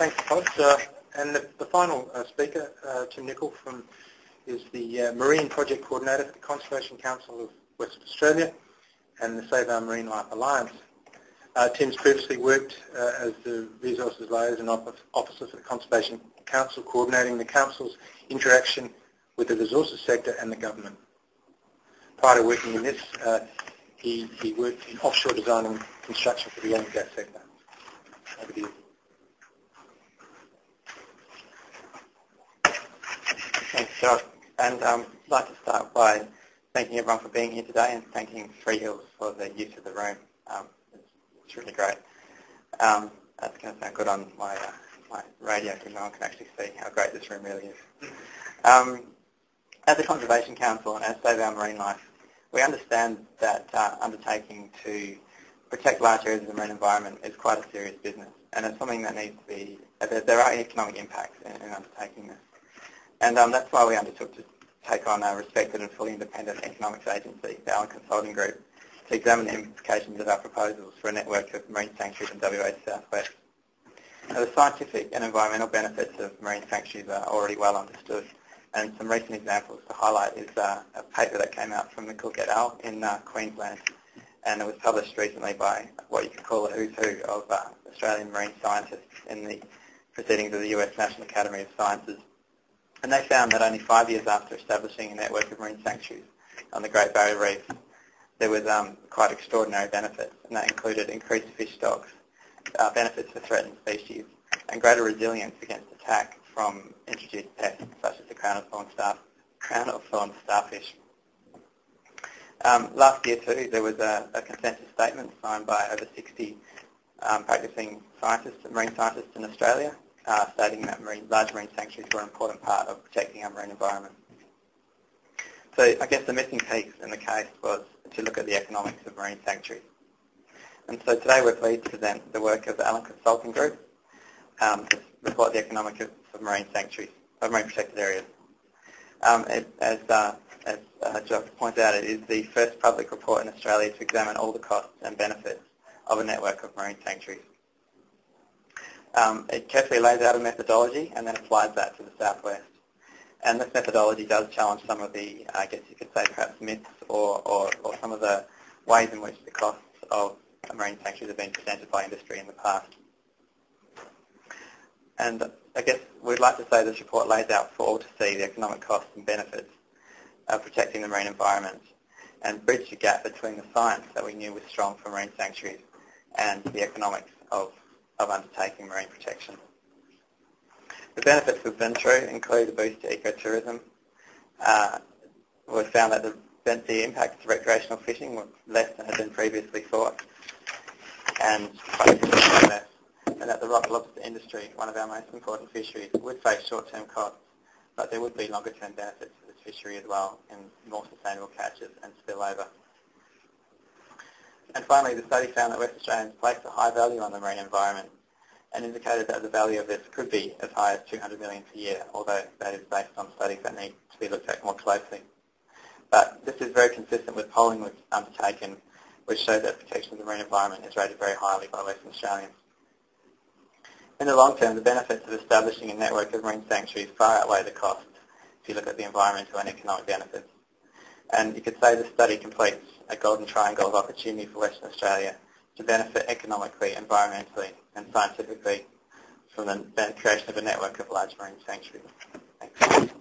Thanks, Tod. And the final speaker, Tim Nicol, is the Marine Project Coordinator for the Conservation Council of Western Australia and the Save Our Marine Life Alliance. Tim's previously worked as the Resources Liaison Officer for the Conservation Council, coordinating the Council's interaction with the resources sector and the government. Prior to working in this, he worked in offshore design and construction for the oil and gas sector. Over to you. Thanks, Jock. And I'd like to start by thanking everyone for being here today and thanking Three Hills for the use of the room. It's really great. That's going to sound good on my radio so no one can actually see how great this room really is. As a Conservation Council and as Save Our Marine Life, we understand that undertaking to protect large areas of the marine environment is quite a serious business, and it's something that needs to be, there are economic impacts in undertaking this. And that's why we undertook to take on a respected and fully independent economics agency, the Allen Consulting Group, to examine the implications of our proposals for a network of marine sanctuaries in WA's southwest. Now, the scientific and environmental benefits of marine sanctuaries are already well understood, and some recent examples to highlight is a paper that came out from Nicol et al. In Queensland, and it was published recently by what you could call a who's who of Australian marine scientists in the proceedings of the US National Academy of Sciences. And they found that only 5 years after establishing a network of marine sanctuaries on the Great Barrier Reef, there was quite extraordinary benefits, and that included increased fish stocks, benefits for threatened species, and greater resilience against attack from introduced pests such as the crown of thorn starfish. Last year too, there was a consensus statement signed by over 60 practicing scientists, marine scientists in Australia, stating that large marine sanctuaries were an important part of protecting our marine environment. So I guess the missing piece in the case was to look at the economics of marine sanctuaries. And so today we're pleased to present the work of the Allen Consulting Group to report the economics of marine sanctuaries, of marine protected areas. As Jock pointed out, it is the first public report in Australia to examine all the costs and benefits of a network of marine sanctuaries. It carefully lays out a methodology and then applies that to the southwest. And this methodology does challenge some of the, I guess you could say, perhaps myths or some of the ways in which the costs of marine sanctuaries have been presented by industry in the past. And I guess we'd like to say this report lays out for all to see the economic costs and benefits of protecting the marine environment and bridge the gap between the science that we knew was strong for marine sanctuaries and the economics of undertaking marine protection. The benefits we've been through include a boost to ecotourism. We've found that the impacts to recreational fishing were less than had been previously thought, and that the rock lobster industry, one of our most important fisheries, would face short-term costs, but there would be longer-term benefits to this fishery as well in more sustainable catches and spillover. And finally, the study found that West Australians place a high value on the marine environment and indicated that the value of this could be as high as $200 million per year, although that is based on studies that need to be looked at more closely. But this is very consistent with polling was undertaken, which showed that protection of the marine environment is rated very highly by Western Australians. In the long term, the benefits of establishing a network of marine sanctuaries far outweigh the costs if you look at the environmental and economic benefits. And you could say the study completes a golden triangle of opportunity for Western Australia to benefit economically, environmentally and scientifically from the creation of a network of large marine sanctuaries. Thanks.